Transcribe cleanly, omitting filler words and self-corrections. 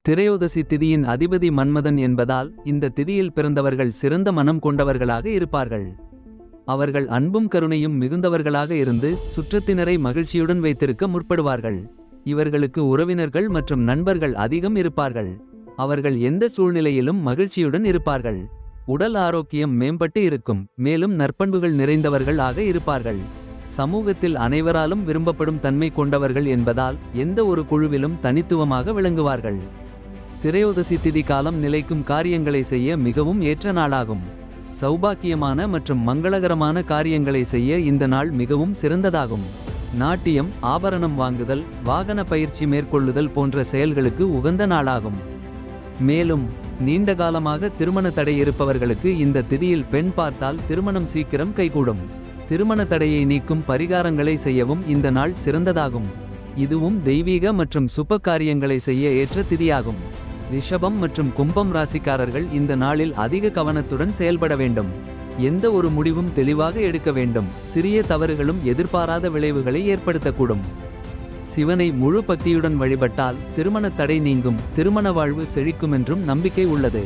திரையோதசி திதியின் அதிபதி மன்மதன் என்பதால் இந்த திதியில் பிறந்தவர்கள் சிறந்த மனம் கொண்டவர்களாக இருப்பார்கள். அவர்கள் அன்பும் கருணையும் மிகுந்தவர்களாக இருந்து சுற்றத்தினரை மகிழ்ச்சியுடன் வைத்திருக்க முற்படுவார்கள். இவர்களுக்கு உறவினர்கள் மற்றும் நண்பர்கள் அதிகம் இருப்பார்கள். அவர்கள் எந்த சூழ்நிலையிலும் மகிழ்ச்சியுடன் இருப்பார்கள். உடல் ஆரோக்கியம் மேம்பட்டு இருக்கும். மேலும் நற்பண்புகள் நிறைந்தவர்கள் ஆக இருப்பார்கள். சமூகத்தில் அனைவராலும் விரும்பப்படும் தன்மை கொண்டவர்கள் என்பதால் எந்த ஒரு குழுவிலும் தனித்துவமாக விளங்குவார்கள். திரையோதசி திதி காலம் நிலைக்கும் காரியங்களை செய்ய மிகவும் ஏற்ற நாளாகும். சௌபாக்கியமான மற்றும் மங்களகரமான காரியங்களை செய்ய இந்த நாள் மிகவும் சிறந்ததாகும். நாட்டியம், ஆபரணம் வாங்குதல், வாகன பயிற்சி மேற்கொள்ளுதல் போன்ற செயல்களுக்கு உகந்த நாளாகும். மேலும் நீண்டகாலமாக திருமண தடை இருப்பவர்களுக்கு இந்த திதியில் பெண் பார்த்தால் திருமணம் சீக்கிரம் கைகூடும். திருமண தடையை நீக்கும் பரிகாரங்களை செய்யவும் இந்த நாள் சிறந்ததாகும். இதுவும் தெய்வீக மற்றும் சுப காரியங்களை செய்ய ஏற்ற திதியாகும். ரிஷபம் மற்றும் கும்பம் ராசிக்காரர்கள் இந்த நாளில் அதிக கவனத்துடன் செயல்பட வேண்டும். எந்த ஒரு முடிவும் தெளிவாக எடுக்க வேண்டும். சிறிய தவறுகளும் எதிர்பாராத விளைவுகளை ஏற்படுத்தக்கூடும். சிவனை முழு பக்தியுடன் வழிபட்டால் திருமண தடை நீங்கும். திருமண வாழ்வு செழிக்குமென்றும் நம்பிக்கை உள்ளது.